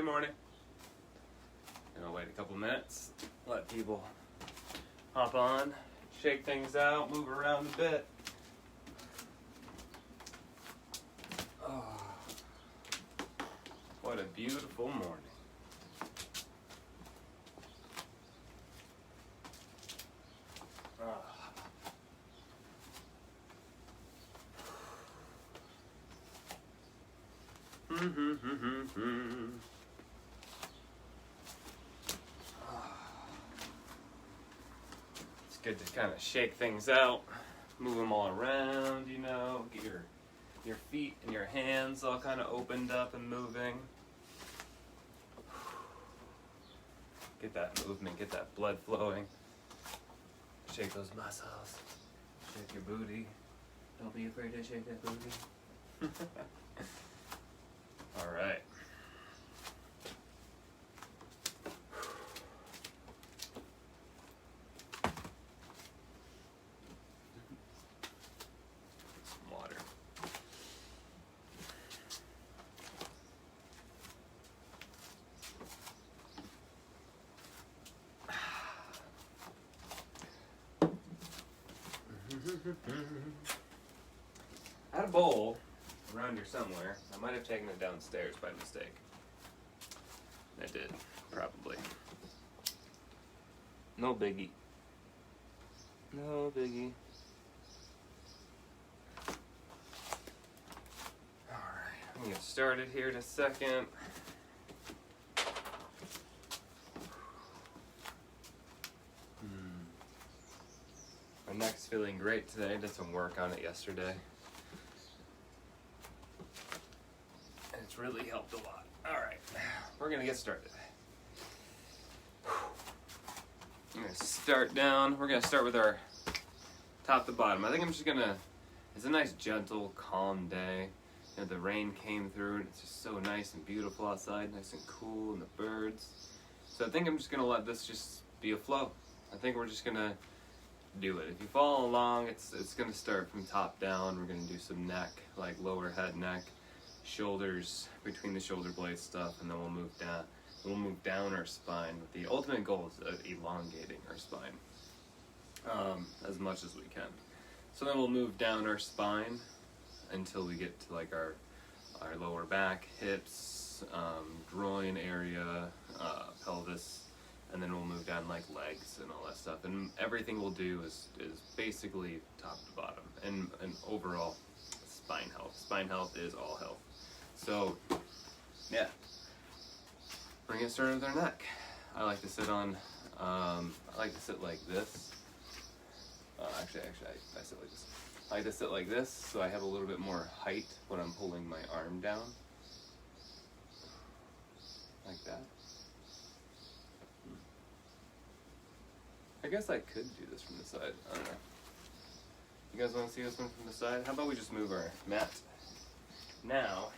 Good morning. Gonna wait a couple minutes, let people hop on, shake things out, move around a bit. Oh, what a beautiful morning. It's good to kind of shake things out, move them all around, you know, get your feet and your hands all kind of opened up and moving. Get that movement, get that blood flowing. Shake those muscles, shake your booty. Don't be afraid to shake that booty. All right. Some water. I had a bowl around here somewhere. I might have taken it downstairs by mistake. I did, probably. No biggie. No biggie. Alright, I'm gonna get started here in a second. My neck's feeling great today. Did some work on it yesterday. And it's really helped a lot. Alright, we're gonna get started. I'm gonna start down. We're gonna start with our top to bottom. I think I'm just gonna, it's a nice, gentle, calm day. You know, the rain came through and it's just so nice and beautiful outside, nice and cool, and the birds. So I think I'm just gonna let this just be a flow. I think we're just gonna do it. If you follow along, it's gonna start from top down. We're gonna do some neck, like lower head, neck, shoulders, between the shoulder blades stuff, and then we'll move down. We'll move down our spine. The ultimate goal is elongating our spine as much as we can. So then we'll move down our spine until we get to like our lower back, hips, groin area, pelvis, and then we'll move down like legs and all that stuff. And everything we'll do is basically top to bottom and overall spine health. Spine health is all health. So yeah. We're gonna get started with our neck. I like to sit on, I like to sit like this. Actually, I sit like this. I like to sit like this so I have a little bit more height when I'm pulling my arm down. Like that. I guess I could do this from the side. I don't know. You guys want to see this one from the side? How about we just move our mat now,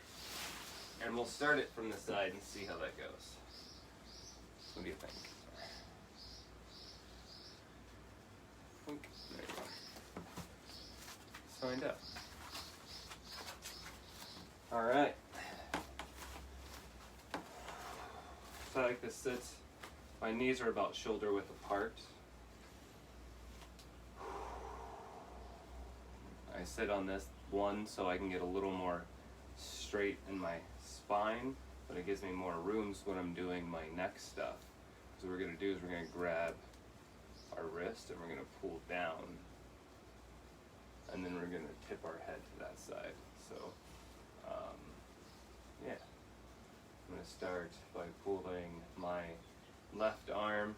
and we'll start it from the side and see how that goes. What do you think? There you go. Let's find out. All right. So I like to sit. My knees are about shoulder width apart. I sit on this one so I can get a little more straight in my spine, but it gives me more room when I'm doing my neck stuff. So what we're going to do is we're going to grab our wrist and we're going to pull down, and then we're going to tip our head to that side. So yeah, I'm going to start by pulling my left arm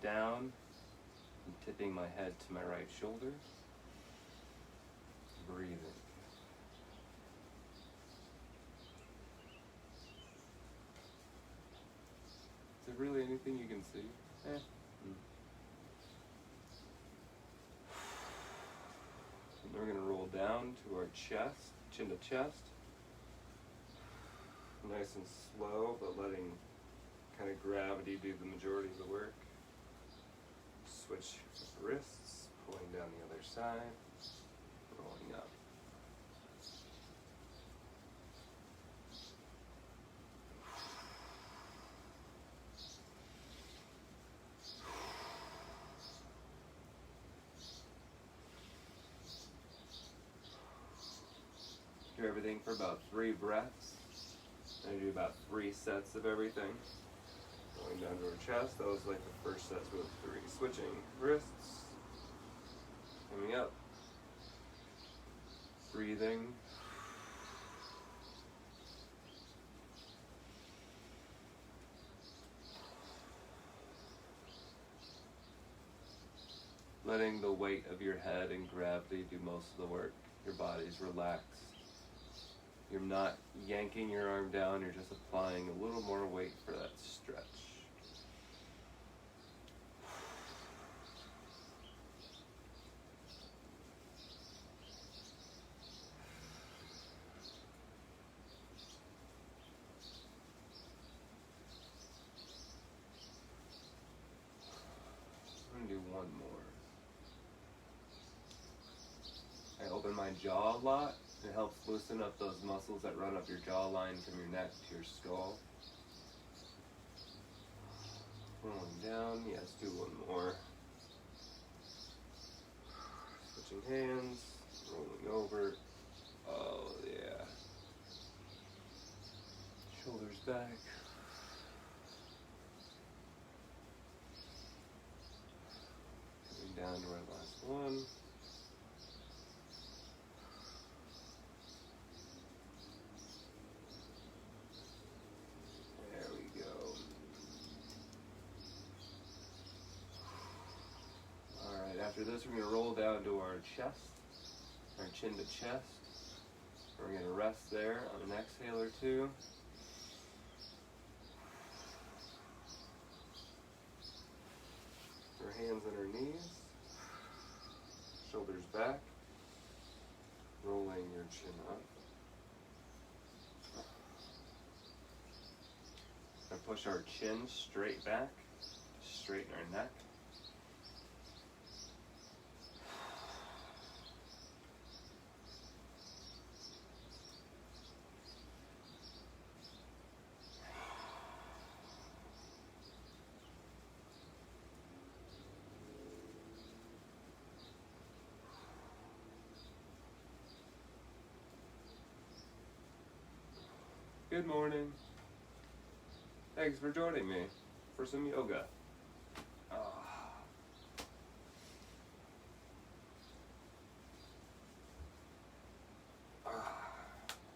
down and tipping my head to my right shoulder. Breathing. Is there really anything you can see? And we're going to roll down to our chest, chin to chest. Nice and slow, but letting kind of gravity do the majority of the work. Switch wrists, pulling down the other side, rolling up. Do everything for about 3 breaths. And do about 3 sets of everything. Going down to our chest. That was like the first set with 3. Switching wrists. Coming up. Breathing. Letting the weight of your head and gravity do most of the work. Your body's relaxed. You're not yanking your arm down, you're just applying a little more weight for that stretch. I'm gonna do one more. I open my jaw a lot. It helps loosen up those muscles that run up your jawline from your neck to your skull. Rolling down, yes, do one more. Switching hands, rolling over. Oh yeah. Shoulders back. Coming down to our last one. After this, we're going to roll down to our chest, our chin to chest. We're going to rest there on an exhale or two. Our hands on our knees, shoulders back, rolling your chin up. And push our chin straight back, straighten our neck. Good morning. Thanks for joining me for some yoga. Oh,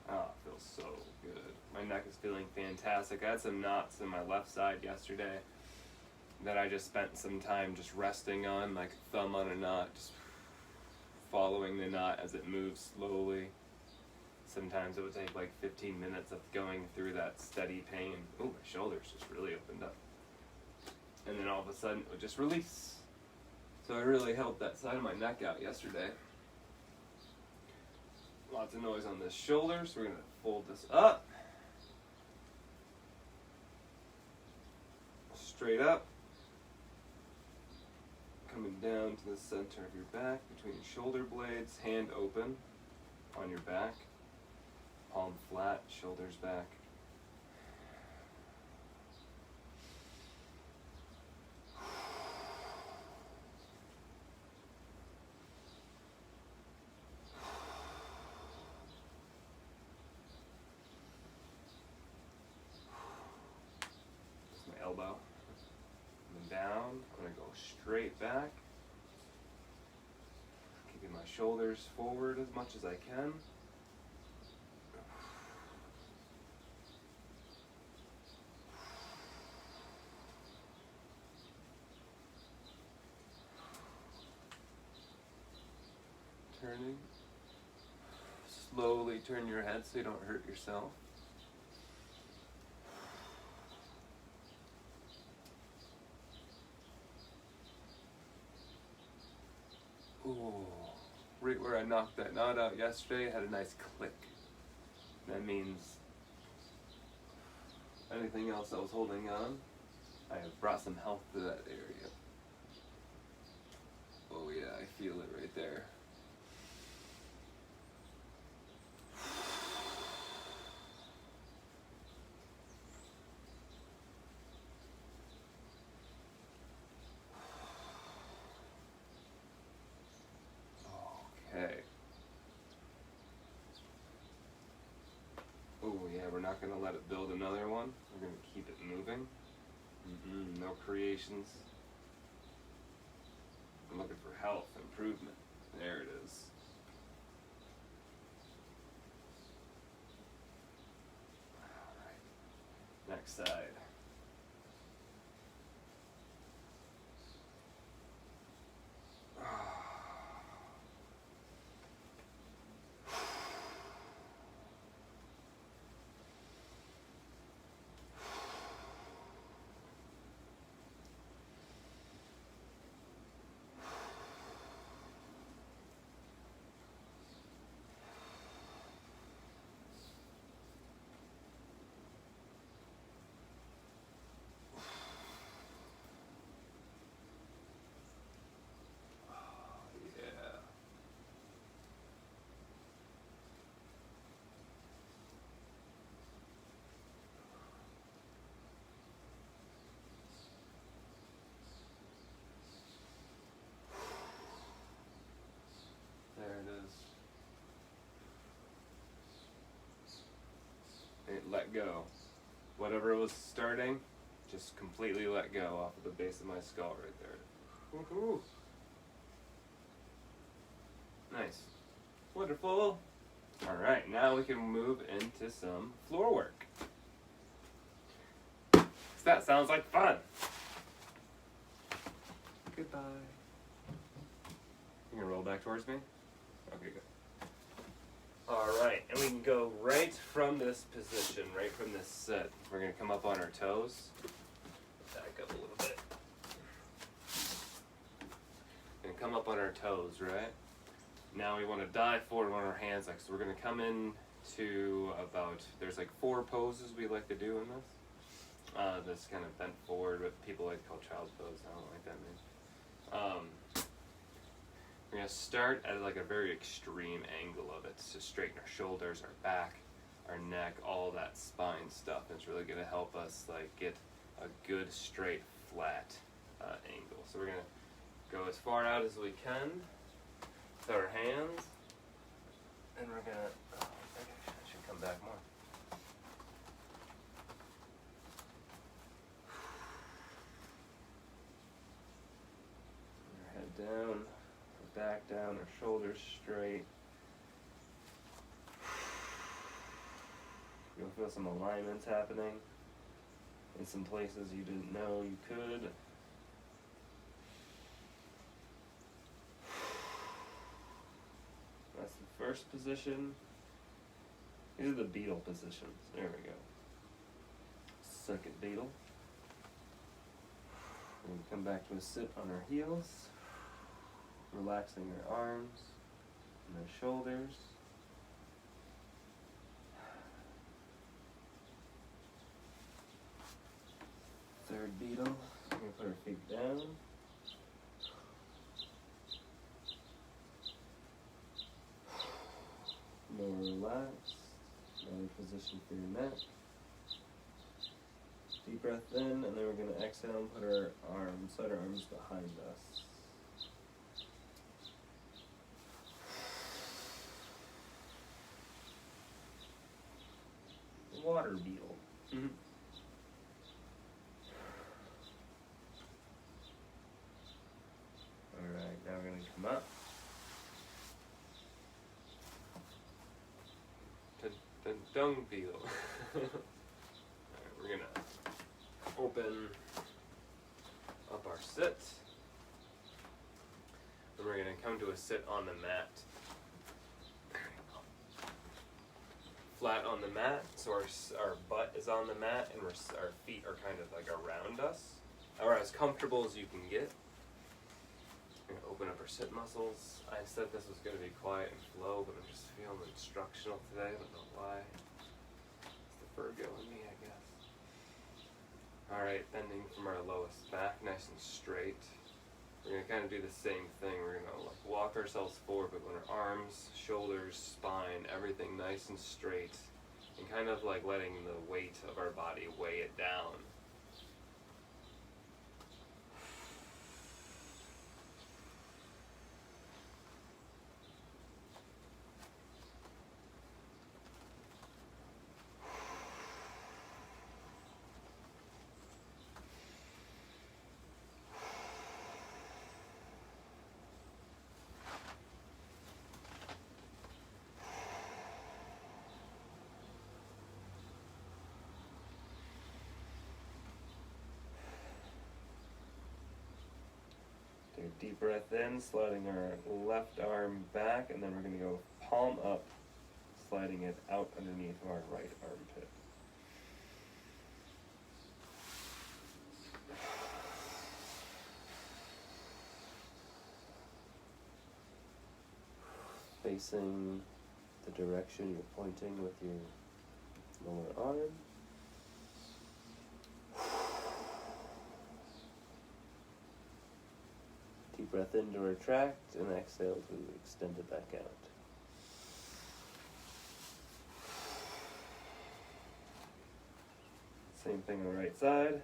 it feels so good. My neck is feeling fantastic. I had some knots in my left side yesterday that I just spent some time just resting on, like thumb on a knot, just following the knot as it moves slowly. Sometimes it would take like 15 minutes of going through that steady pain. Oh, my shoulders just really opened up. And then all of a sudden it would just release. So it really helped that side of my neck out yesterday. Lots of noise on this shoulder, so we're going to fold this up. Straight up. Coming down to the center of your back, between your shoulder blades, hand open on your back. Palm flat, shoulders back. That's my elbow. And then down, I'm going to go straight back. Keeping my shoulders forward as much as I can. Turning. Slowly turn your head so you don't hurt yourself. Ooh, right where I knocked that knot out yesterday, I had a nice click. That means anything else I was holding on, I have brought some health to that area. Oh yeah, I feel it right there. Okay. Yeah, we're not going to let it build another one. We're going to keep it moving. No creations. I'm looking for health, improvement. There it is. Alright. Next side. There it is. And let go. Whatever was starting, just completely let go off of the base of my skull right there. Woohoo! Nice. Wonderful. Alright, now we can move into some floor work. That sounds like fun. Goodbye. You gonna roll back towards me? Okay, good. Alright, and we can go right from this position, right from this set. We're gonna come up on our toes. Back up a little bit. Gonna come up on our toes, right? Now we want to dive forward on our hands, like, so we're gonna come in to about, there's like 4 poses we like to do in this. This kind of bent forward, what people like to call child's pose. I don't like that name. We're gonna start at like a very extreme angle of it to straighten our shoulders, our back, our neck, all that spine stuff. It's really gonna help us like get a good straight flat angle. So we're gonna go as far out as we can with our hands, and we're gonna. Oh, I should come back more. Our head down. Back down, our shoulders straight. You'll feel some alignments happening in some places you didn't know you could. That's the first position. These are the beetle positions. There we go. Second beetle. We're going to come back to a sit on our heels. Relaxing our arms and our shoulders. Third beetle, we're going to put our feet down. More relaxed. Another position for your neck. Deep breath in, and then we're going to exhale and put our side arms behind us. Water beetle. Mm-hmm. Alright, now we're going to come up. The dung beetle. Alright, we're going to open up our sit. And we're going to come to a sit on the mat. Flat on the mat, so our butt is on the mat and our feet are kind of like around us, or as comfortable as you can get. We're going to open up our sit muscles. I said this was going to be quiet and slow, but I'm just feeling instructional today. I don't know why. It's the Virgo in me, I guess. Alright, bending from our lowest back, nice and straight. We're going to kind of do the same thing. We're going to like walk ourselves forward, but with our arms, shoulders, spine, everything nice and straight, and kind of like letting the weight of our body weigh it down. Deep breath in, sliding our left arm back, and then we're going to go palm up, sliding it out underneath our right armpit. Facing the direction you're pointing with your lower arm. Deep breath in to retract, and exhale to extend it back out. Same thing on the right side.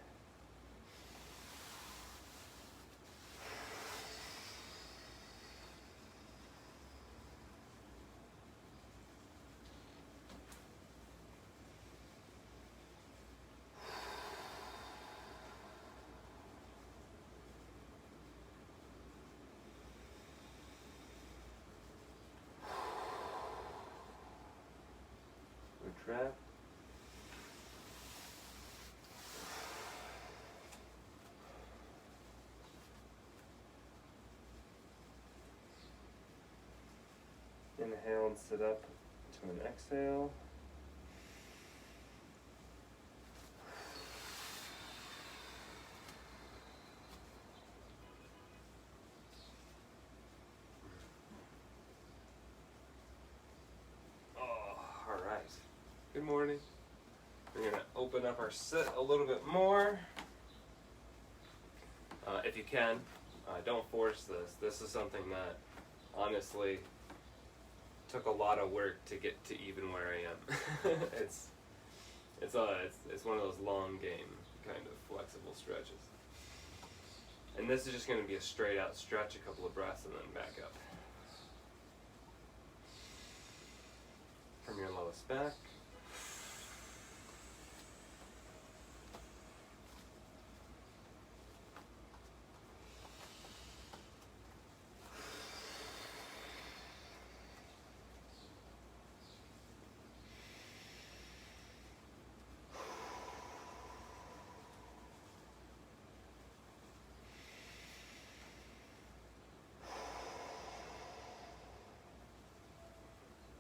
Retract. Inhale and sit up to an exhale. All right. Good morning. We're going to open up our sit a little bit more. If you can, don't force this. This is something that honestly took a lot of work to get to even where I am. It's one of those long game kind of flexible stretches. And this is just going to be a straight out stretch, a couple of breaths, and then back up. From your lowest back.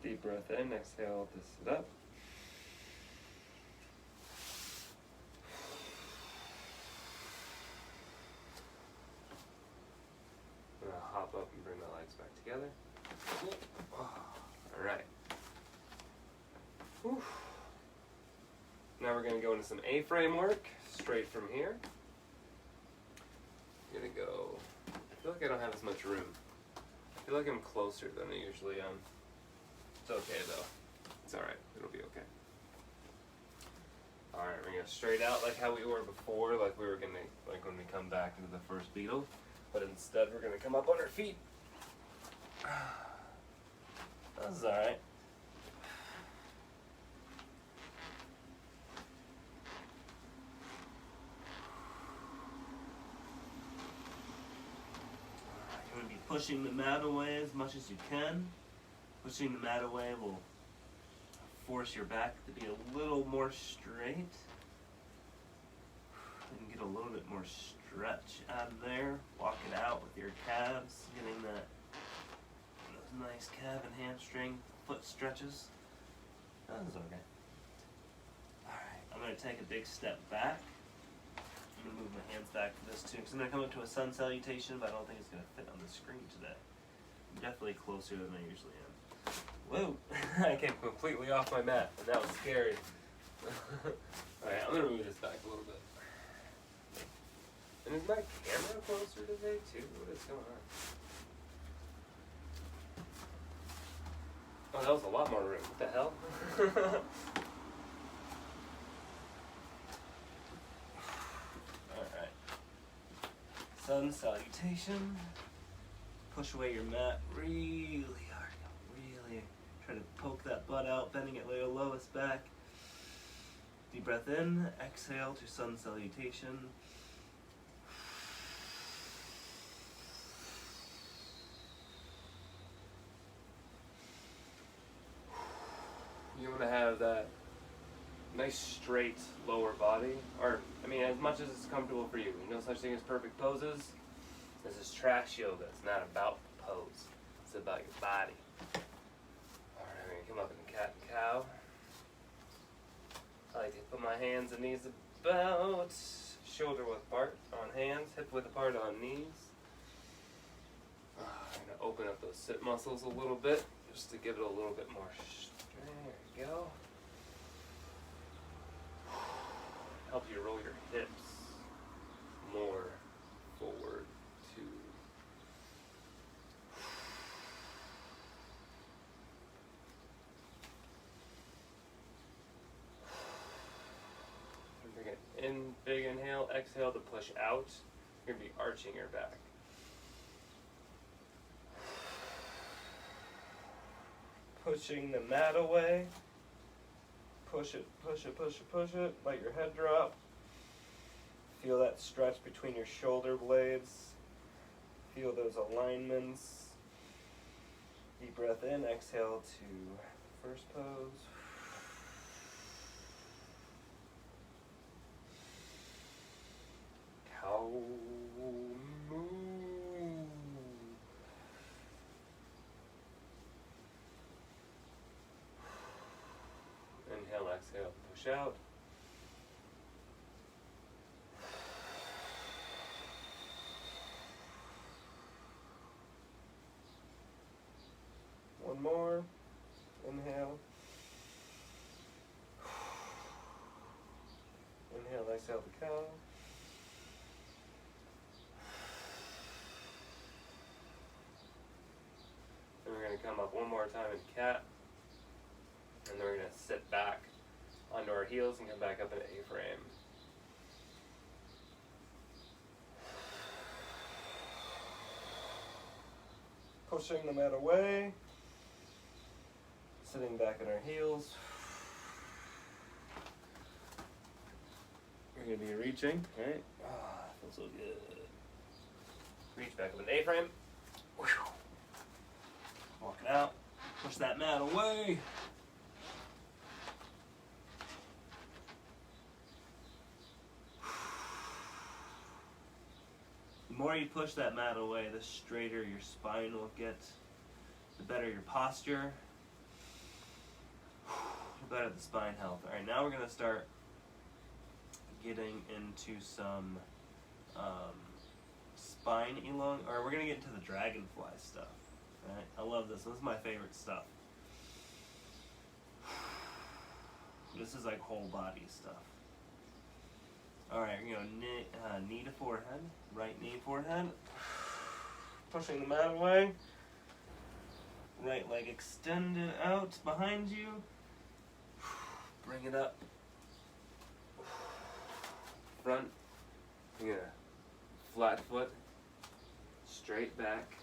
Deep breath in, exhale to sit up. I'm gonna hop up and bring my legs back together. All right. Whew. Now we're gonna go into some A-frame work, straight from here. I'm gonna go, I feel like I don't have as much room. I feel like I'm closer than I usually am. It's okay though. It's alright. It'll be okay. Alright, we're gonna straight out like how we were before, like we were gonna, like when we come back into the first beetle. But instead we're gonna come up on our feet. That's alright. You're gonna be pushing the mat away as much as you can. Pushing the mat away will force your back to be a little more straight. And get a little bit more stretch out of there. Walk it out with your calves, getting those nice calf and hamstring foot stretches. That's okay. Alright, I'm going to take a big step back. I'm going to move my hands back for this too, because I'm going to come up to a sun salutation, but I don't think it's going to fit on the screen today. I'm definitely closer than I usually am. Whoa! I came completely off my mat, and that was scary. Alright, I'm gonna move this back a little bit. And is my camera closer today, too? What is going on? Oh, that was a lot more room. What the hell? Alright. Sun salutation. Push away your mat really hard. Really try to poke that butt out, bending it your lowest back. Deep breath in, exhale to sun salutation. You want to have that nice straight lower body, or I mean as much as it's comfortable for you. No such thing as perfect poses. This is trash yoga. It's not about the pose. It's about your body. Alright, we're going to come up in cat and cow. I like to put my hands and knees about shoulder width apart on hands, hip width apart on knees. I'm going to open up those sit muscles a little bit just to give it a little bit more strength. There you go. Help you roll your hips more forward too. Bring it in, big inhale, exhale to push out. You're going to be arching your back. Pushing the mat away. Push it, push it, push it, push it. Let your head drop. Feel that stretch between your shoulder blades. Feel those alignments. Deep breath in, exhale to first pose. Cow moo. Inhale, exhale, push out. One more. Inhale. Inhale, exhale the cow. Then we're going to come up one more time in cat. And then we're going to sit back onto our heels and come back up in A-frame. Pushing the mat away. Sitting back on our heels. We're going to be reaching, right? Feels so good. Reach back up in A-frame. Walking out. Push that mat away. The more you push that mat away, the straighter your spine will get, the better your posture, the better the spine health. All right, now we're going to start getting into some spine or we're going to get into the dragonfly stuff. Right? I love this. This is my favorite stuff. This is like whole body stuff. Alright, you're going to knee to forehead, right knee, forehead. Pushing the mat away. Right leg extended out behind you. Bring it up. Front. You're going to flat foot. Straight back.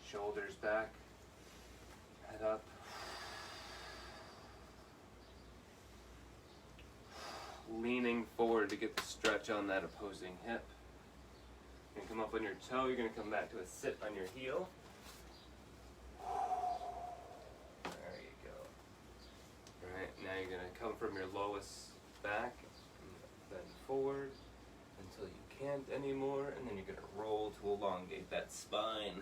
Shoulders back. Head up. Leaning forward to get the stretch on that opposing hip. You're going to come up on your toe. You're going to come back to a sit on your heel. There you go. Alright, now you're going to come from your lowest back, and bend forward until you can't anymore, and then you're going to roll to elongate that spine.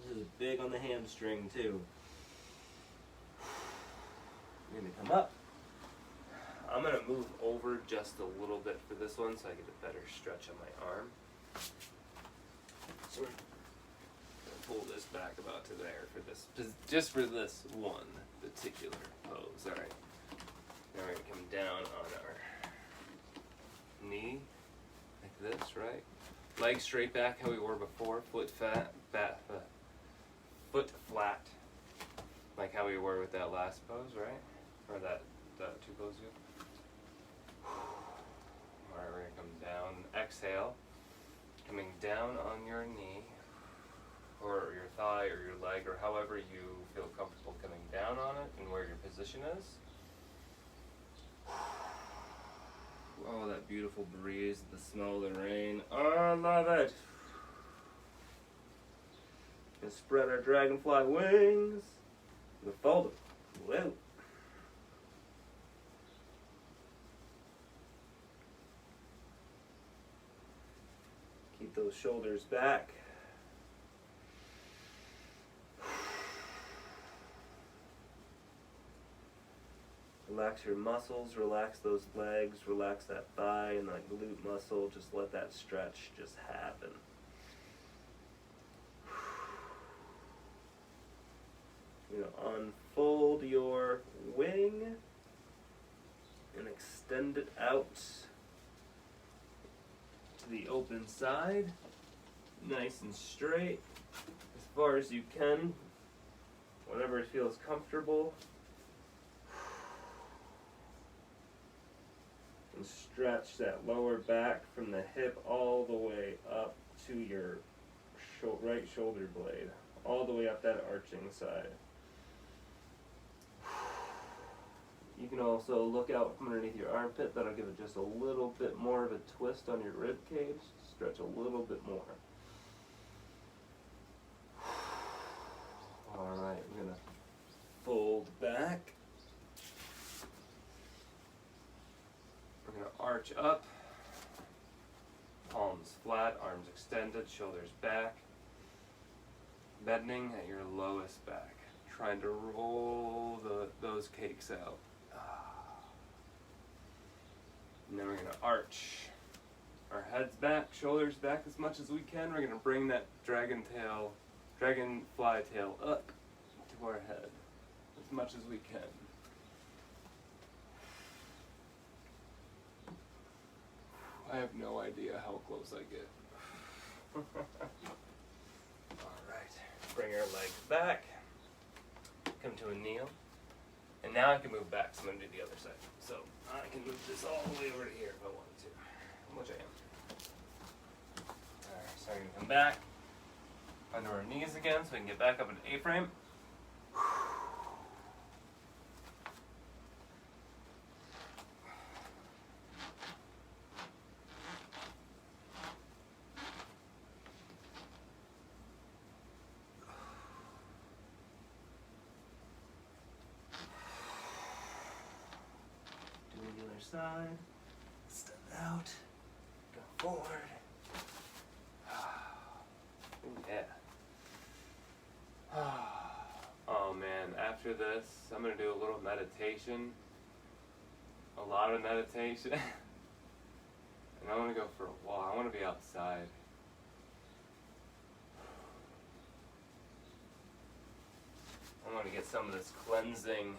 This is big on the hamstring too. You're going to come up. I'm going to move over just a little bit for this one so I get a better stretch on my arm. So we're going to pull this back about to there for this, just for this one particular pose. Alright. Now we're going to come down on our knee, like this, right? Legs straight back how we were before, foot flat, foot flat, like how we were with that last pose, right? Or that two poses ago. Alright, we're going to come down, exhale, coming down on your knee, or your thigh, or your leg, or however you feel comfortable coming down on it, and where your position is. Oh, that beautiful breeze, the smell of the rain. Oh, I love it. And spread our dragonfly wings. And fold them. Whoa. those shoulders back. Relax your muscles, relax those legs, relax that thigh and that glute muscle. Just let that stretch just happen. You're going to unfold your wing and extend it out to the open side, nice and straight, as far as you can, whatever feels comfortable. And stretch that lower back from the hip all the way up to your right shoulder blade, all the way up that arching side. You can also look out from underneath your armpit. That'll give it just a little bit more of a twist on your rib cage. Stretch a little bit more. Alright, we're going to fold back. We're going to arch up. Palms flat, arms extended, shoulders back. Bending at your lowest back. Trying to roll those cakes out. And then we're going to arch our heads back, shoulders back as much as we can. We're going to bring that dragonfly tail up to our head as much as we can. I have no idea how close I get. Alright, bring our legs back, come to a kneel, and now I can move back, so I'm going to do the other side. So I can move this all the way over to here if I wanted to, which I am. Alright, so I'm going to come back under our knees again so we can get back up into A-frame. Side, step out, go forward. Yeah. Oh man, after this, I'm going to do a little meditation. A lot of meditation. And I want to go for a walk. I want to be outside. I want to get some of this cleansing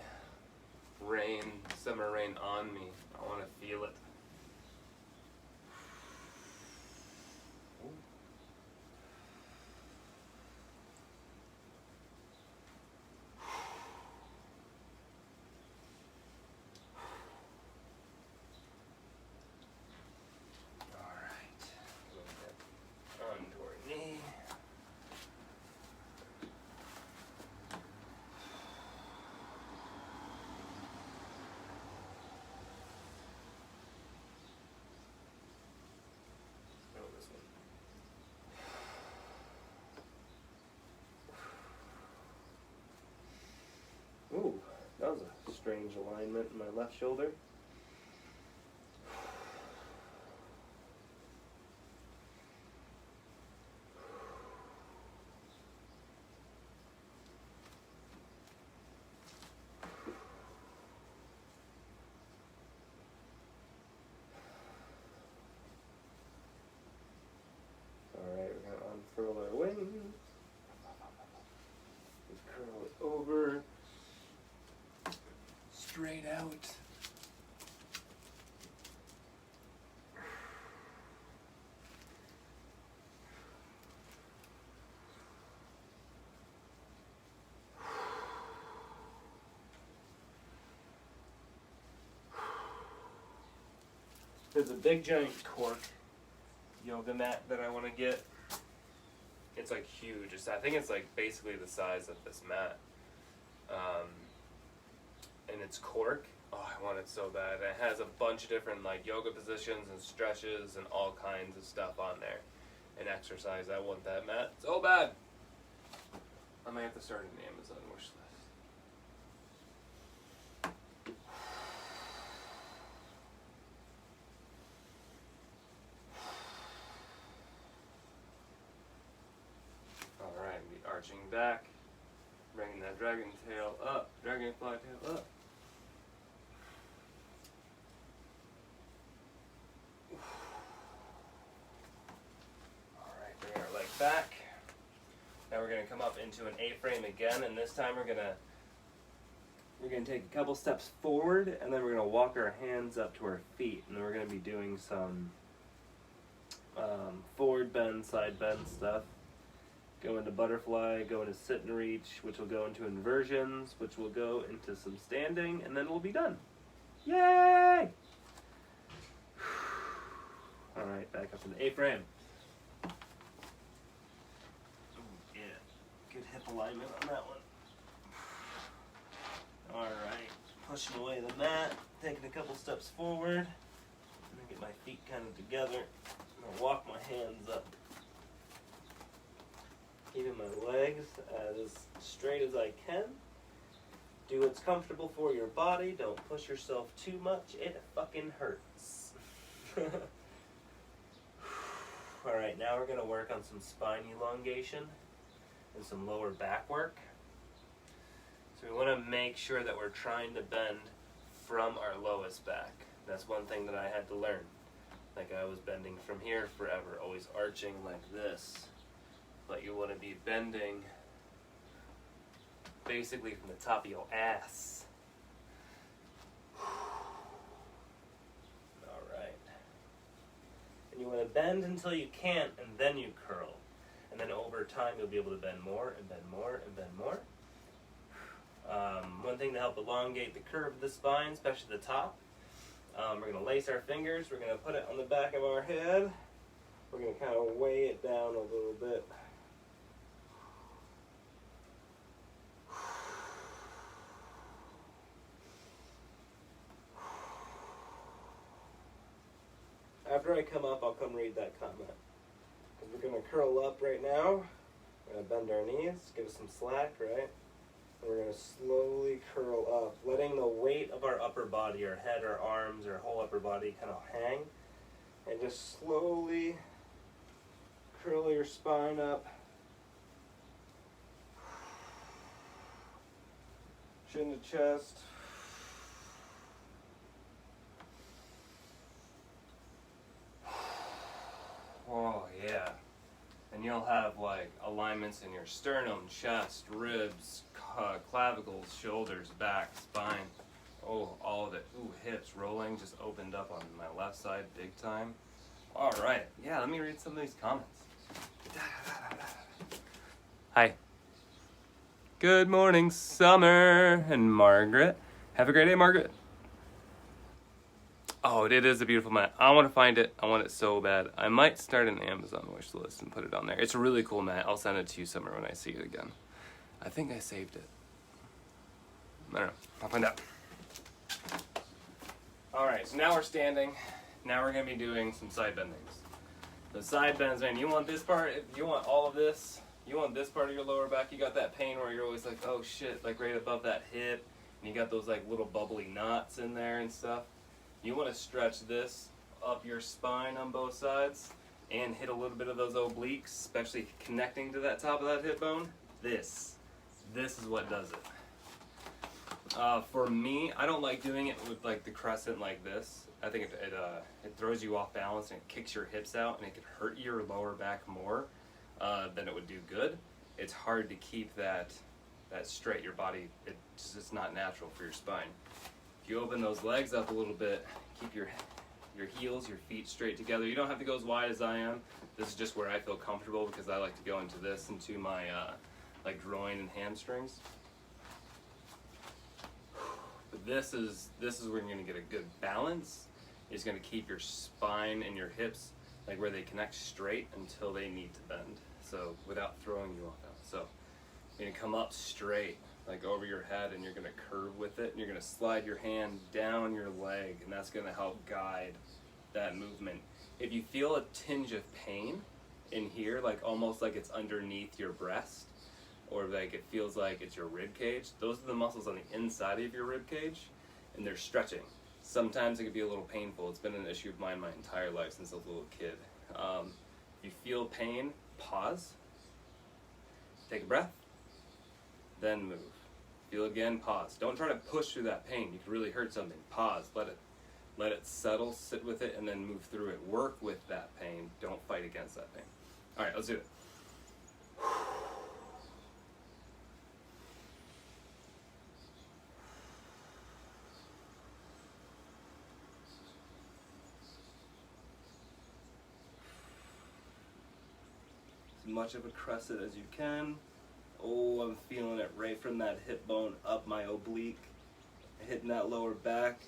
rain, summer rain on me. I want to feel it. Alright. Onto our knee. Ooh, that was a strange alignment in my left shoulder. Alright, we're going to unfurl our wings. Just curl it over. Straight out. There's a big giant cork yoga mat that I want to get. It's like huge. I think it's like basically the size of this mat. And it's cork. Oh, I want it so bad. It has a bunch of different like yoga positions and stretches and all kinds of stuff on there. And exercise. I want that mat so bad. I might have to start an Amazon wish list. arching back, bringing that dragon tail up, dragonfly tail up. Alright, bring our leg back. Now we're going to come up into an A-frame again, and this time we're going to take a couple steps forward, and then we're going to walk our hands up to our feet, and then we're going to be doing some forward bend, side bend stuff. Go into butterfly, go into sit and reach, which will go into inversions, which will go into some standing, and then we'll be done. Yay! Alright, back up in the A-frame. Yeah, good hip alignment on that one. Alright, pushing away the mat, taking a couple steps forward, and then get my feet kind of together. I'm going to walk my hands up. Keeping my legs as straight as I can. Do what's comfortable for your body. Don't push yourself too much. It fucking hurts. Alright, now we're going to work on some spine elongation and some lower back work. So we want to make sure that we're trying to bend from our lowest back. That's one thing that I had to learn. Like I was bending from here forever, always arching like this. But you want to be bending basically from the top of your ass. Alright. And you want to bend until you can't, and then you curl. And then over time you'll be able to bend more, and bend more, and bend more. One thing to help elongate the curve of the spine, especially the top, we're going to lace our fingers, we're going to put it on the back of our head, we're going to kind of weigh it down a little bit. After I come up, I'll come read that comment. Because we're going to curl up right now, we're going to bend our knees, give us some slack, right? And we're going to slowly curl up, letting the weight of our upper body, our head, our arms, our whole upper body kind of hang. And just slowly curl your spine up. Chin to chest. Oh, yeah. And you'll have like alignments in your sternum, chest, ribs, clavicles, shoulders, back, spine. Oh, all of it. Ooh, hips rolling, just opened up on my left side big time. All right. Yeah, let me read some of these comments. Hi. Good morning, Summer and Margaret. Have a great day, Margaret. Oh, it is a beautiful mat. I want to find it. I want it so bad. I might start an Amazon wish list and put it on there. It's a really cool mat. I'll send it to you, Summer, when I see it again. I think I saved it. I don't know. I'll find out. Alright, so now we're standing. Now we're going to be doing some side bendings. The side bends, man, you want this part, you want all of this, you want this part of your lower back, you got that pain where you're always like, oh shit, like right above that hip, and you got those like little bubbly knots in there and stuff. You want to stretch this up your spine on both sides and hit a little bit of those obliques, especially connecting to that top of that hip bone. This is what does it. For me, I don't like doing it with like the crescent like this. I think it throws you off balance and it kicks your hips out, and it could hurt your lower back more than it would do good. It's hard to keep that straight. Your body, it's not natural for your spine. If you open those legs up a little bit, keep your heels, your feet straight together. You don't have to go as wide as I am. This is just where I feel comfortable because I like to go into this, into my like groin and hamstrings. But this is where you're going to get a good balance. It's going to keep your spine and your hips like where they connect straight until they need to bend. So without throwing you off balance. So you're going to come up straight, like over your head, and you're going to curve with it, and you're going to slide your hand down your leg, and that's going to help guide that movement. If you feel a tinge of pain in here, like almost like it's underneath your breast, or like it feels like it's your rib cage, those are the muscles on the inside of your rib cage, and they're stretching. Sometimes it can be a little painful. It's been an issue of mine my entire life since I was a little kid. If you feel pain, pause. Take a breath, then move. Feel again, pause. Don't try to push through that pain. You could really hurt something. Pause, let it settle, sit with it, and then move through it. Work with that pain. Don't fight against that pain. All right, let's do it. As much of a crescent as you can. Oh, I'm feeling it right from that hip bone up my oblique, hitting that lower back.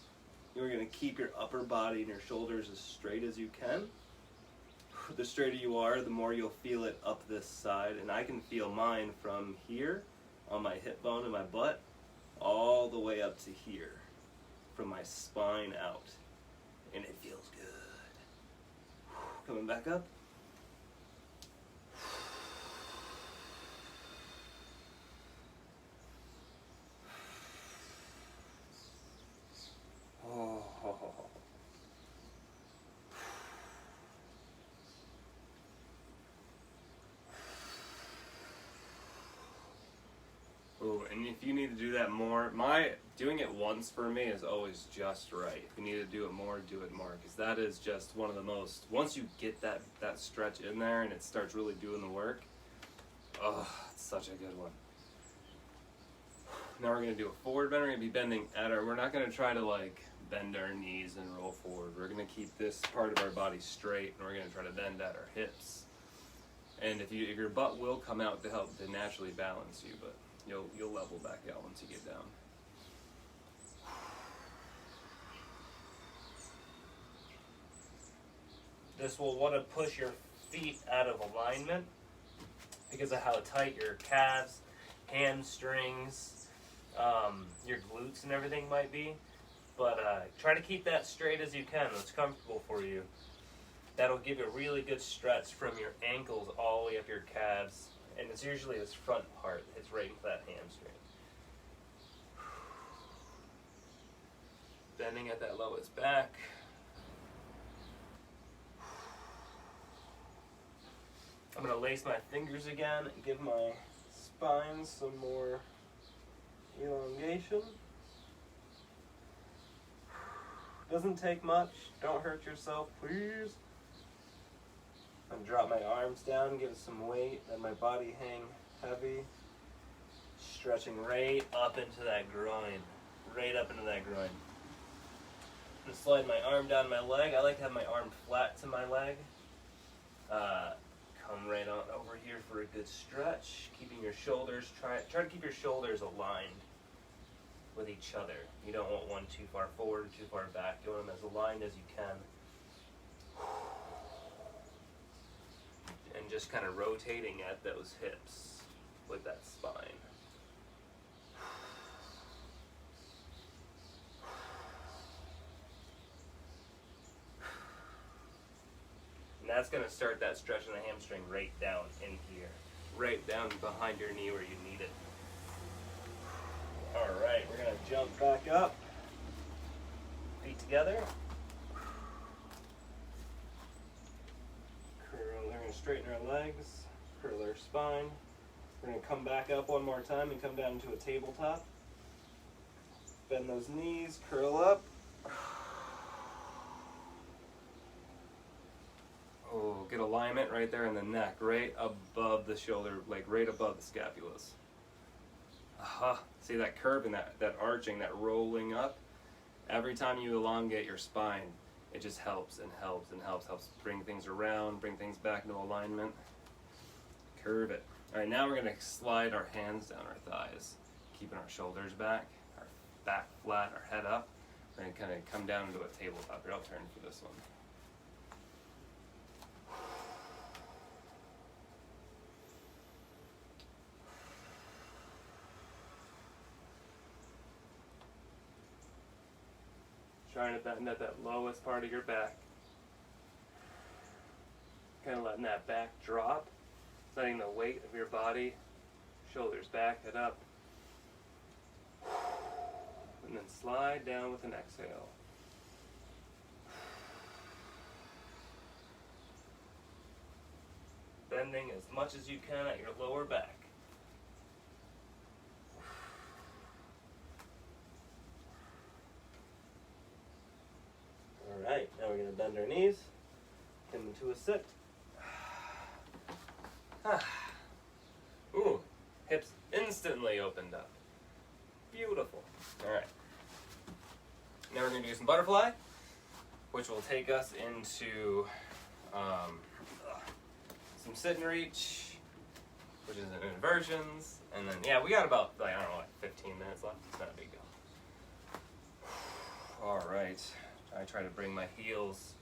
You're going to keep your upper body and your shoulders as straight as you can. The straighter you are, the more you'll feel it up this side. And I can feel mine from here on my hip bone and my butt all the way up to here, from my spine out. And it feels good. Coming back up. Oh, and if you need to do that more, doing it once for me is always just right. If you need to do it more, because that is just one of the most, once you get that stretch in there and it starts really doing the work, oh, it's such a good one. Now we're going to do a forward bend. We're going to be bending we're not going to try to like bend our knees and roll forward. We're going to keep this part of our body straight, and we're going to try to bend at our hips. And if your butt will come out to help to naturally balance you, but you'll level back out once you get down. This will want to push your feet out of alignment because of how tight your calves, hamstrings, your glutes and everything might be. But try to keep that straight as you can. That's comfortable for you. That'll give you a really good stretch from your ankles all the way up your calves. And it's usually this front part that hits right into that hamstring. Bending at that lowest back. I'm going to lace my fingers again and give my spine some more elongation. Doesn't take much. Don't hurt yourself, please. I'm going to drop my arms down, give it some weight, let my body hang heavy. Stretching right up into that groin. Right up into that groin. I'm going to slide my arm down my leg. I like to have my arm flat to my leg. Come right on over here for a good stretch. Keeping your shoulders, try to keep your shoulders aligned with each other. You don't want one too far forward, too far back. You want them as aligned as you can. And just kind of rotating at those hips with that spine. And that's going to start that stretch in the hamstring right down in here. Right down behind your knee where you need it. Alright, we're going to jump back up. Feet together. We're going to straighten our legs, curl our spine. We're going to come back up one more time and come down into a tabletop. Bend those knees, curl up. Oh, get alignment right there in the neck, right above the shoulder, like right above the scapulas. Aha, see that curve and that arching, that rolling up? Every time you elongate your spine, it just helps and helps and helps bring things around, bring things back into alignment. Curve it. All right, now we're going to slide our hands down our thighs, keeping our shoulders back, our back flat, our head up. We're going to kind of come down into a tabletop here. I'll turn for this one. Trying to bend at that lowest part of your back. Kind of letting that back drop. Letting the weight of your body, shoulders back, head up. And then slide down with an exhale. Bending as much as you can at your lower back. bend our knees, come into a sit. Ooh, hips instantly opened up. Beautiful. All right. Now we're going to do some butterfly, which will take us into some sit and reach, which is an inversions, and then, yeah, we got about, like, I don't know, like 15 minutes left. It's not a big deal. All right. I try to bring my heels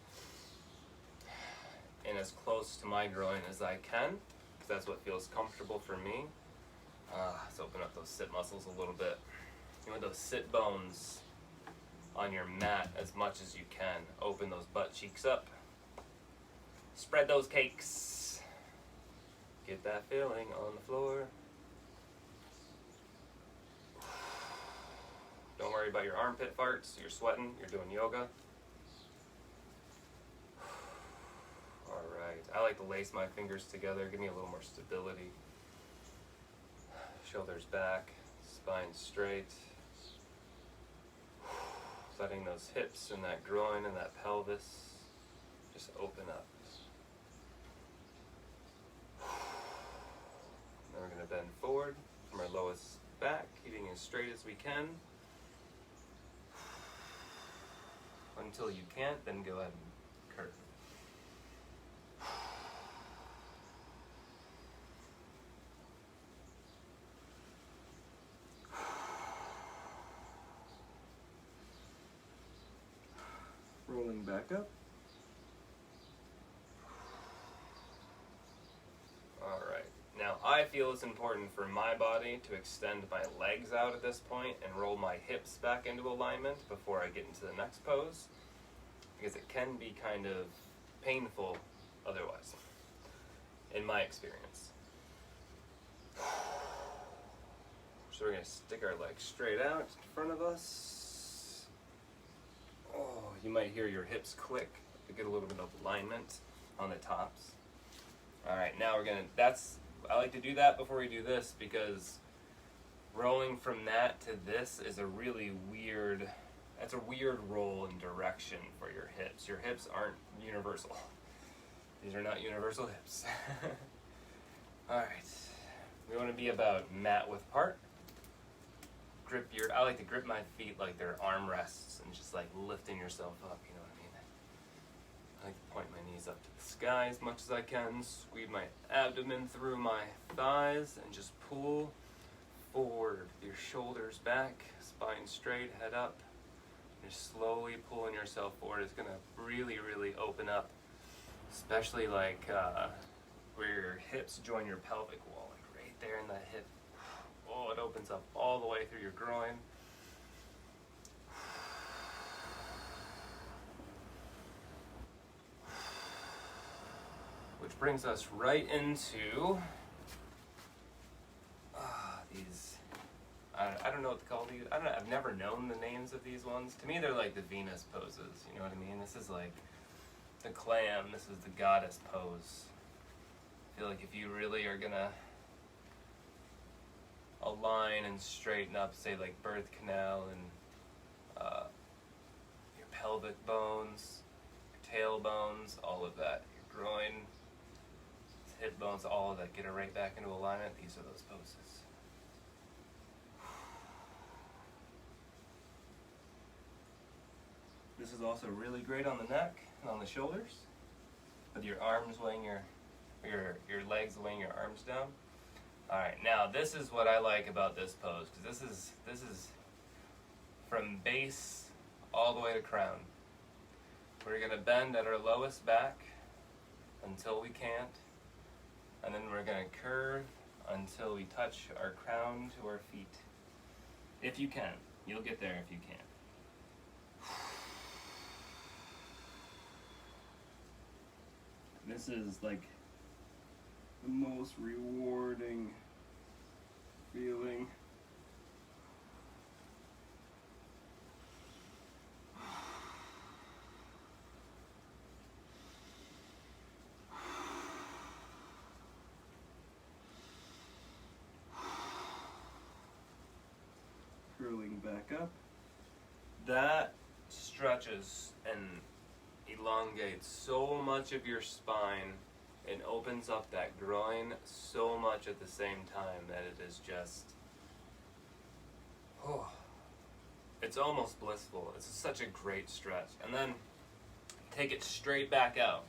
in as close to my groin as I can, because that's what feels comfortable for me. Let's open up those sit muscles a little bit. You want those sit bones on your mat as much as you can. Open those butt cheeks up. Spread those cakes. Get that feeling on the floor. Don't worry about your armpit farts. You're sweating. You're doing yoga. All right. I like to lace my fingers together. Give me a little more stability. Shoulders back. Spine straight. Letting those hips and that groin and that pelvis just open up. Then we're going to bend forward from our lowest back, keeping as straight as we can. Until you can't, then go ahead and curve. Rolling back up. All right. Now I feel it's important for my body to extend my legs out at this point and roll my hips back into alignment before I get into the next pose, because it can be kind of painful otherwise, in my experience. So we're going to stick our legs straight out in front of us. Oh, you might hear your hips click to get a little bit of alignment on the tops. All right, now we're going to, I like to do that before we do this, because rolling from that to this is a really weird, that's a weird roll in direction for your hips. Your hips aren't universal. These are not universal hips. All right, we want to be about mat width apart. I like to grip my feet like they're armrests and just like lifting yourself up, you know what I mean? I like to point my knees up to the sky as much as I can, squeeze my abdomen through my thighs, and just pull forward. Your shoulders back, spine straight, head up. Just slowly pulling yourself forward. It's going to really, really open up, especially like where your hips join your pelvic wall, like right there in the hip. Oh, it opens up all the way through your groin. Which brings us right into these, I don't know what to call these. I've never known the names of these ones. To me, they're like the Venus poses, you know what I mean? This is like the clam, this is the goddess pose. I feel like if you really are gonna align and straighten up, say like birth canal and your pelvic bones, your tailbones, all of that, your groin, hip bones, all of that, get it right back into alignment. These are those poses. This is also really great on the neck and on the shoulders, with your arms weighing your legs weighing your arms down. All right, now this is what I like about this pose, because this is from base all the way to crown. We're gonna bend at our lowest back until we can't, and then we're gonna curve until we touch our crown to our feet. If you can, you'll get there if you can. This is like the most rewarding feeling. Curling back up. That stretches and elongates so much of your spine and opens up that groin so much at the same time that it is just, oh, it's almost blissful. It's such a great stretch. And then take it straight back out.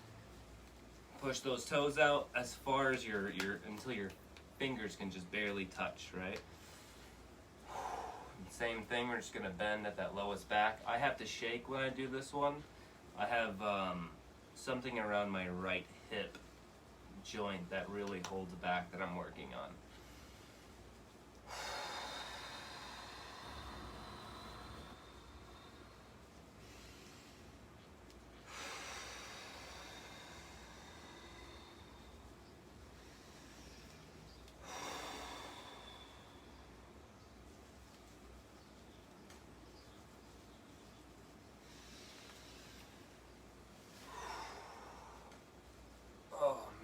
Push those toes out as far as your until your fingers can just barely touch, right? Same thing, we're just gonna bend at that lowest back. I have to shake when I do this one. I have something around my right hip joint that really holds back that I'm working on.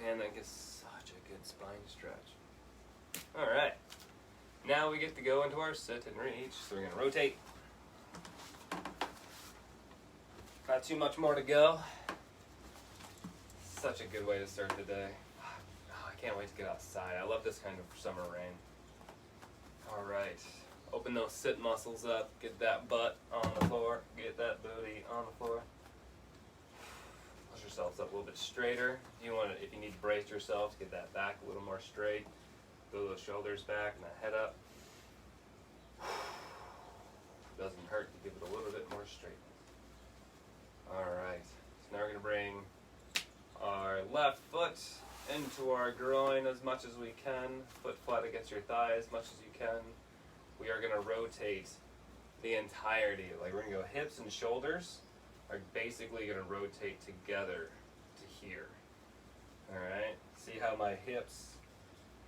Man, that gets such a good spine stretch. Alright, now we get to go into our sit and reach. So we're going to rotate. Not too much more to go. Such a good way to start the day. Oh, I can't wait to get outside. I love this kind of summer rain. Alright, open those sit muscles up. Get that butt on the floor. Get that booty on the floor. Yourselves up a little bit straighter. If you need to brace yourself, get that back a little more straight. Throw those shoulders back and that head up. Doesn't hurt to give it a little bit more straight. Alright, so now we're going to bring our left foot into our groin as much as we can. Foot flat against your thigh as much as you can. We are going to rotate the entirety. Like we're going to go hips and shoulders are basically going to rotate together to here. Alright, see how my hips,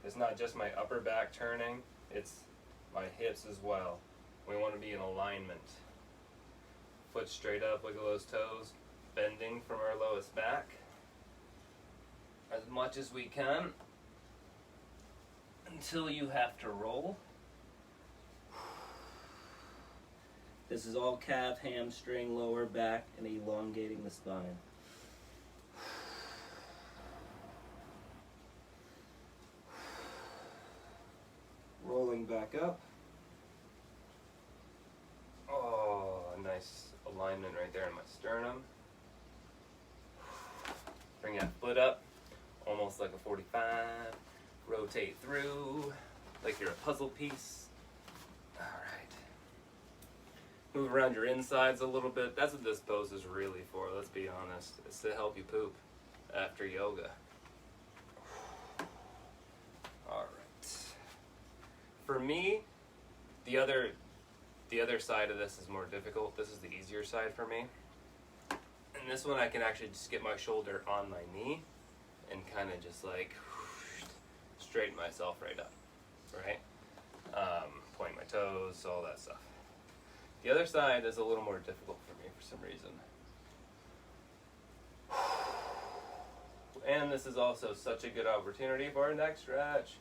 it's not just my upper back turning, it's my hips as well. We want to be in alignment. Foot straight up, wiggle those toes, bending from our lowest back as much as we can until you have to roll. This is all calf, hamstring, lower back, and elongating the spine. Rolling back up. Oh, a nice alignment right there in my sternum. Bring that foot up, almost like a 45. Rotate through, like you're a puzzle piece. All right. Move around your insides a little bit. That's what this pose is really for, let's be honest. It's to help you poop after yoga. Alright. For me, the other side of this is more difficult. This is the easier side for me. And this one I can actually just get my shoulder on my knee and kind of just like straighten myself right up. Right? Point my toes, all that stuff. The other side is a little more difficult for me for some reason. And this is also such a good opportunity for a neck stretch.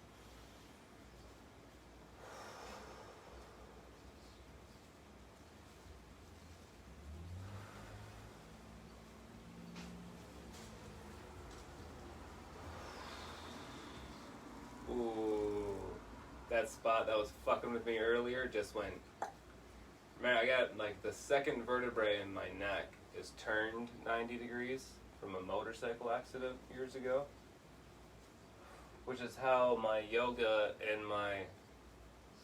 Ooh, that spot that was fucking with me earlier just went. Man, I got like the second vertebrae in my neck is turned 90 degrees from a motorcycle accident years ago, which is how my yoga and my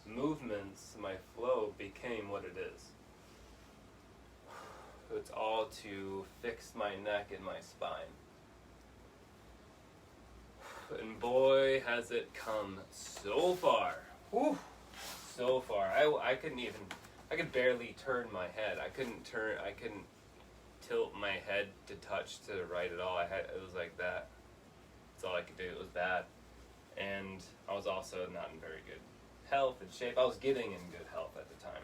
movements, my flow became what it is. It's all to fix my neck and my spine. And boy, has it come so far. Whew, so far. I could barely turn my head. I couldn't tilt my head to touch to the right at all. It was like that. That's all I could do. It was bad. And I was also not in very good health and shape. I was getting in good health at the time.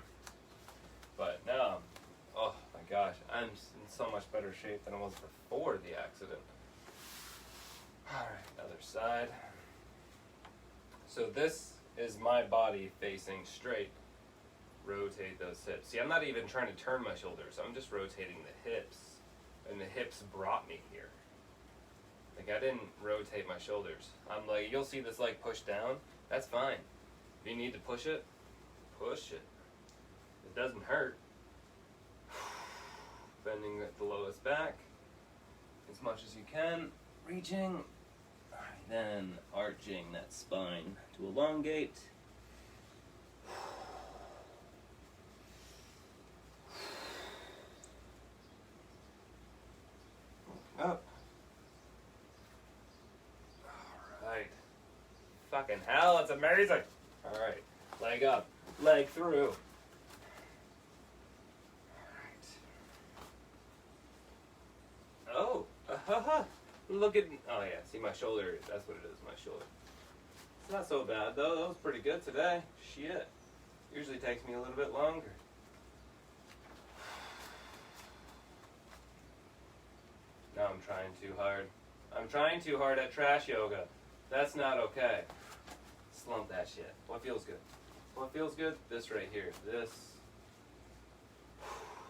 But now, oh my gosh, I'm in so much better shape than I was before the accident. Alright, other side. So this is my body facing straight. Rotate those hips. See, I'm not even trying to turn my shoulders. I'm just rotating the hips and the hips brought me here. Like, I didn't rotate my shoulders. I'm like, you'll see this leg push down. That's fine. If you need to push it, push it. It doesn't hurt. Bending at the lowest back as much as you can. Reaching. Then arching that spine to elongate. Up. Alright. Fucking hell, it's amazing. Alright. Leg up. Leg through. Alright. Oh. Look at. Oh, yeah. See my shoulder. That's what it is, my shoulder. It's not so bad, though. That was pretty good today. Shit. Usually takes me a little bit longer. Now I'm trying too hard. I'm trying too hard at trash yoga. That's not okay. Slump that shit. What feels good? What feels good? This right here. This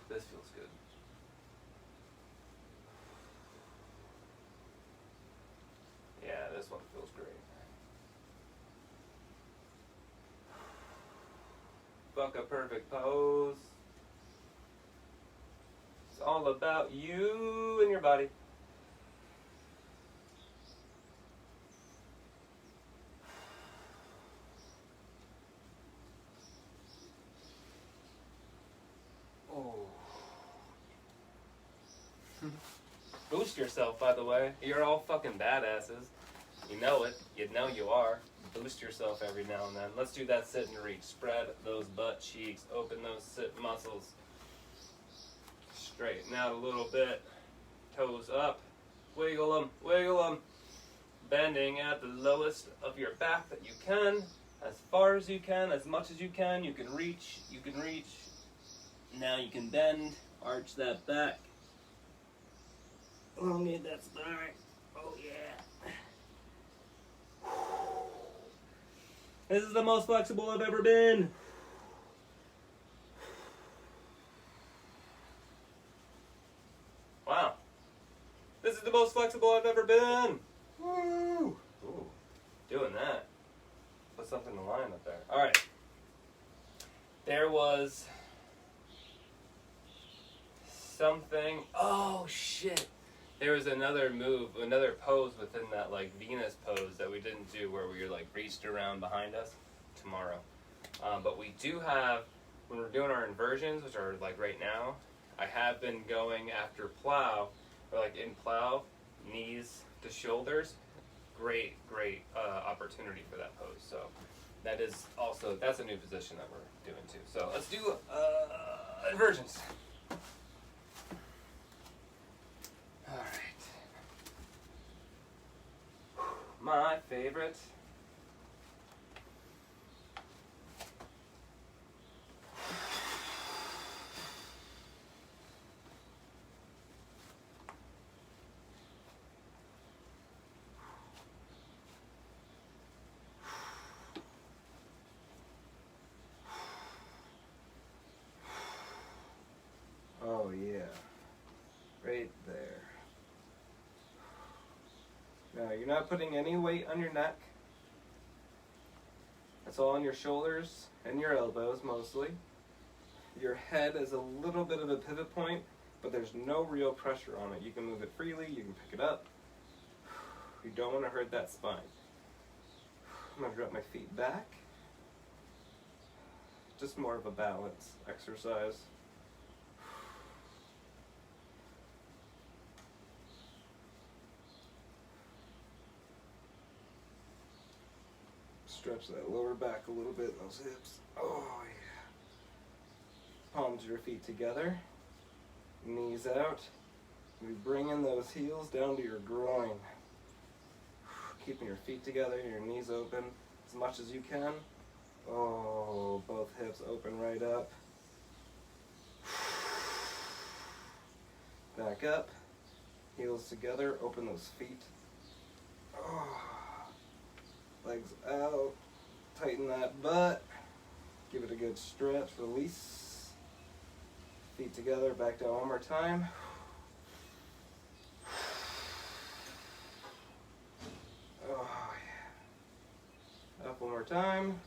feels good. Yeah, this one feels great. Fuck a perfect pose. It's all about you and your body. Oh. Boost yourself, by the way. You're all fucking badasses. You know it. You know you are. Boost yourself every now and then. Let's do that sit and reach. Spread those butt cheeks. Open those sit muscles. Straighten out a little bit. Toes up. Wiggle them. Wiggle them. Bending at the lowest of your back that you can. As far as you can. As much as you can. You can reach. You can reach. Now you can bend. Arch that back. Elongate that spine. Oh yeah. This is the most flexible I've ever been. Wow. This is the most flexible I've ever been. Woo! Ooh, doing that. Put something in line up there. All right. There was something. Oh shit. There was another move, another pose within that like Venus pose that we didn't do where we were like reached around behind us tomorrow. But we do have, when we're doing our inversions, which are like right now, I have been going after plow, or like in plow, knees to shoulders. Great opportunity for that pose. So that is also, that's a new position that we're doing too. So let's do inversions. All right. My favorite. Oh yeah. Right there. Now, you're not putting any weight on your neck. That's all on your shoulders and your elbows, mostly. Your head is a little bit of a pivot point, but there's no real pressure on it. You can move it freely, you can pick it up. You don't want to hurt that spine. I'm going to drop my feet back. Just more of a balance exercise. Stretch that lower back a little bit, those hips. Oh yeah. Palms of your feet together. Knees out. We bring in those heels down to your groin. Keeping your feet together, your knees open as much as you can. Oh, both hips open right up. Back up. Heels together, open those feet. Oh. Legs out, tighten that butt, give it a good stretch, release. Feet together, back down one more time. one more time.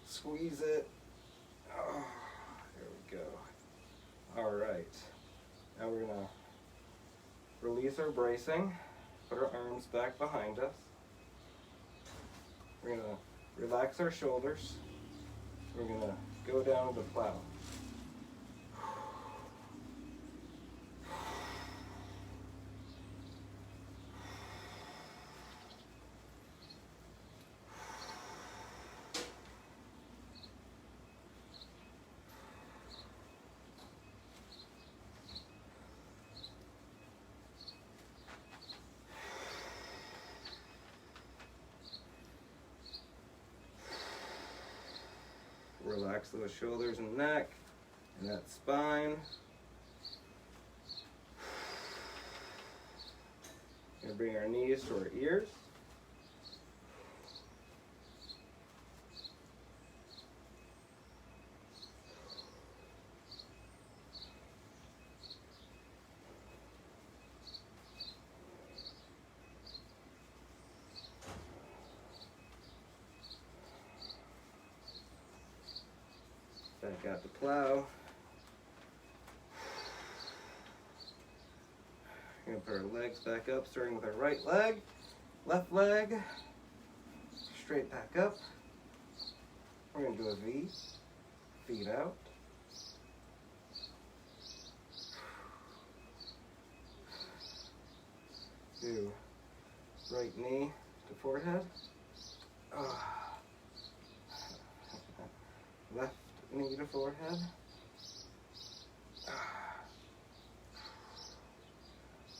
Squeeze it. Oh, there we go. All right. Now we're gonna release our bracing, put our arms back behind us. We're gonna relax our shoulders. We're gonna go down to the plow. Relax those shoulders and neck and that spine. We're gonna bring our knees to our ears. Back out the plow. We're going to put our legs back up, starting with our right leg, left leg, straight back up. We're going to do a V, feet out. Do right knee to forehead. Left knee to forehead.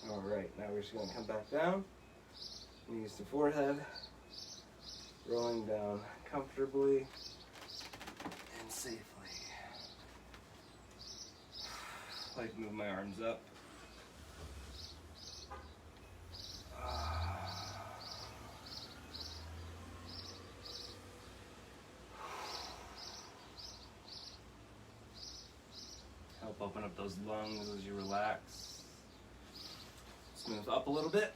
All right, now we're just going to come back down. Knees to forehead. Rolling down comfortably and safely. I like to move my arms up. Help open up those lungs as you relax. Let's move up a little bit.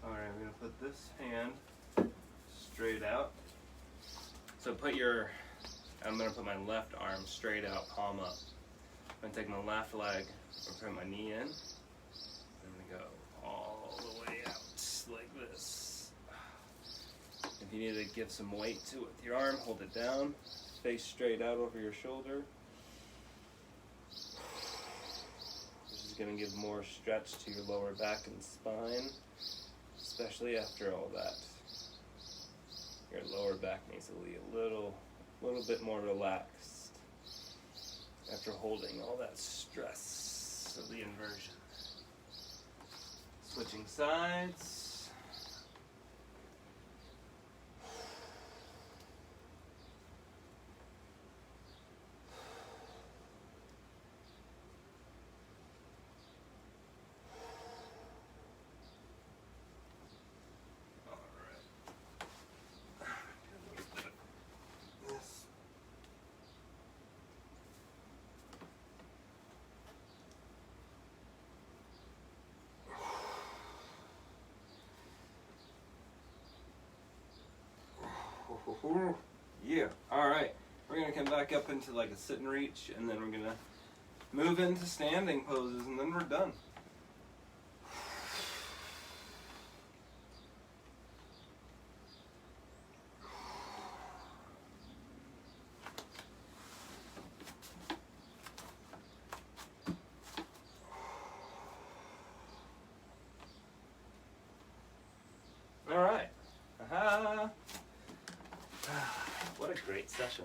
Alright, I'm going to put this hand straight out. So I'm going to put my left arm straight out, palm up. I'm going to take my left leg and put my knee in. I'm going to go all the way out like this. If you need to give some weight to it with your arm, hold it down. Face straight out over your shoulder. This is going to give more stretch to your lower back and spine, especially after all that. Your lower back needs to be a little bit more relaxed after holding all that stress of the inversion. Switching sides. Yeah, alright. We're going to come back up into like a sit and reach, and then we're going to move into standing poses, and then we're done. Alright. Aha! What a great session.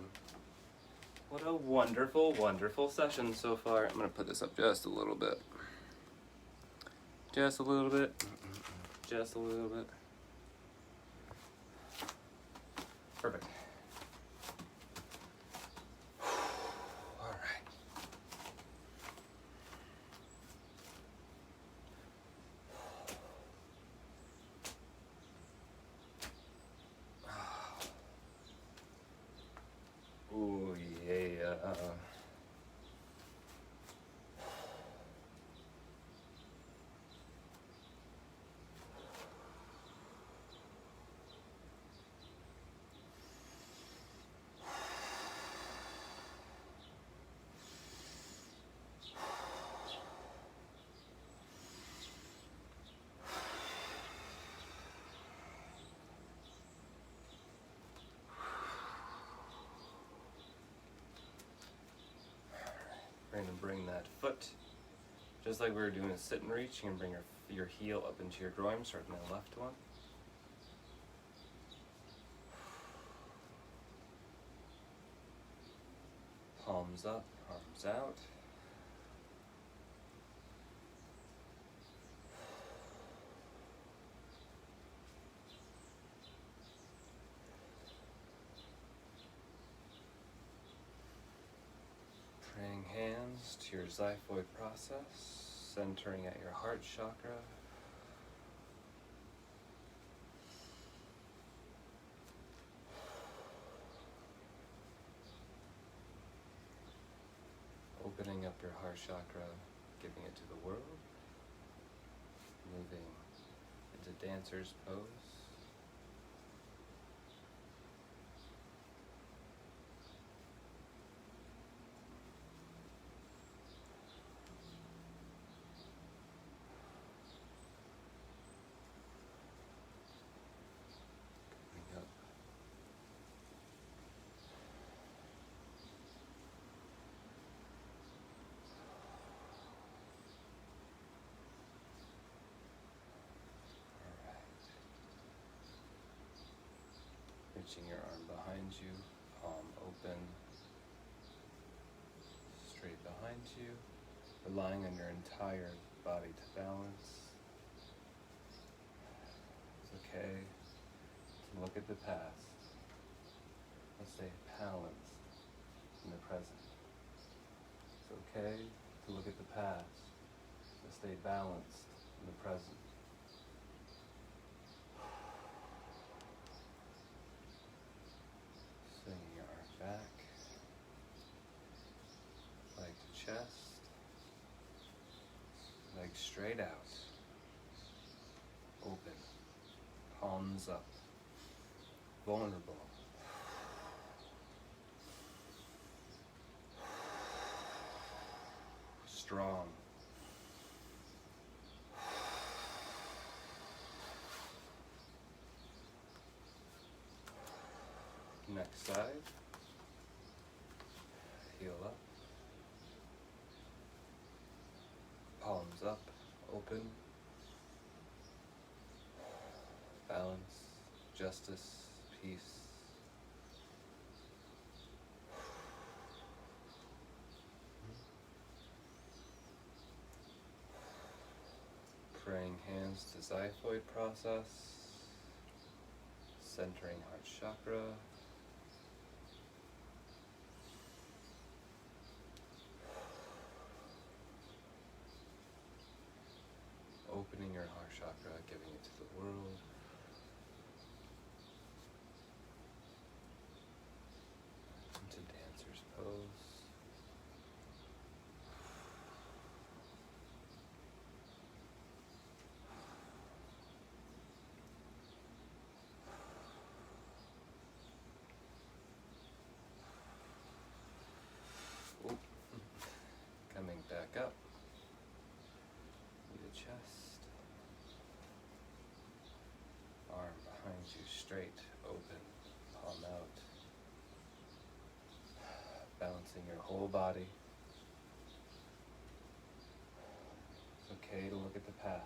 What a wonderful, wonderful session so far. I'm going to put this up just a little bit. Just a little bit. Just a little bit. Perfect. All right. Ooh, yeah. We're going to bring that foot, just like we were doing a sit and reach, you can bring your heel up into your groin, starting the left one. Palms up, arms out. Praying hands to your xiphoid process, centering at your heart chakra. Opening up your heart chakra, giving it to the world. Moving into dancer's pose. Coming up. Reaching your arm behind you, palm open, straight behind you, relying on your entire body to balance. It's okay to look at the past. Let's stay balanced in the present. It's okay to look at the past, but stay balanced in the present. Swinging your arm back, leg to chest, leg straight out, open, palms up, vulnerable. Strong. Next side. Heel up. Palms up, open. Balance, justice, peace. Praying hands to xiphoid process, centering heart chakra. Opening your heart chakra, giving it to the world. Into dancer's pose. Oop. Coming back up. Knee to chest. Arm behind you, straight, open, palm out. Balancing your whole body. It's okay to look at the past.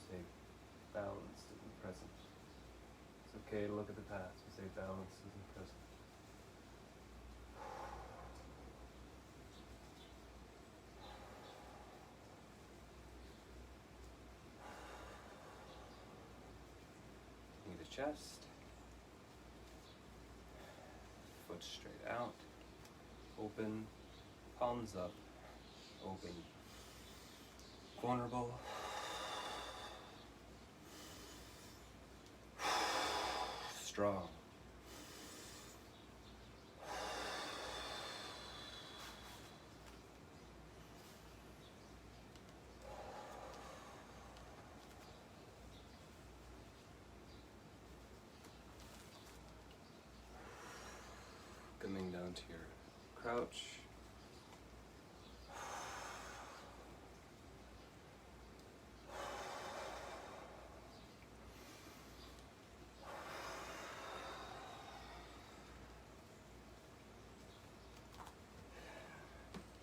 Stay balanced in the present. It's okay to look at the past and stay balanced in the present. Knee to chest. Foot straight out. Open. Palms up. Open. Vulnerable. Strong. coming down to your crouch.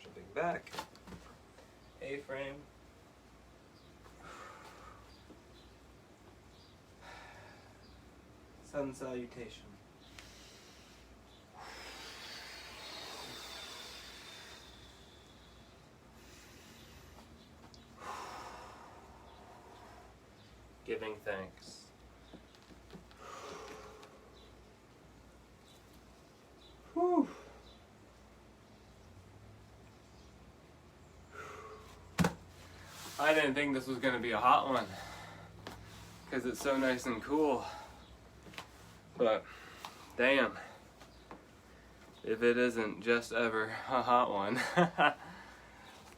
Jumping back. A-frame. Sun salutation. Giving thanks. Whew. I didn't think this was going to be a hot one because it's so nice and cool. But damn, if it isn't just ever a hot one.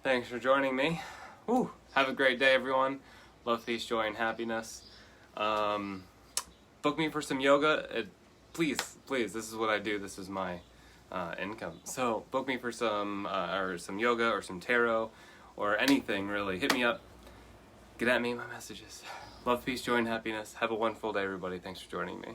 Thanks for joining me. Whew. Have a great day, everyone. Love, peace, joy, and happiness. Book me for some yoga. Please, this is what I do. This is my income. So book me for some yoga or some tarot or anything, really. Hit me up. Get at me, my messages. Love, peace, joy, and happiness. Have a wonderful day, everybody. Thanks for joining me.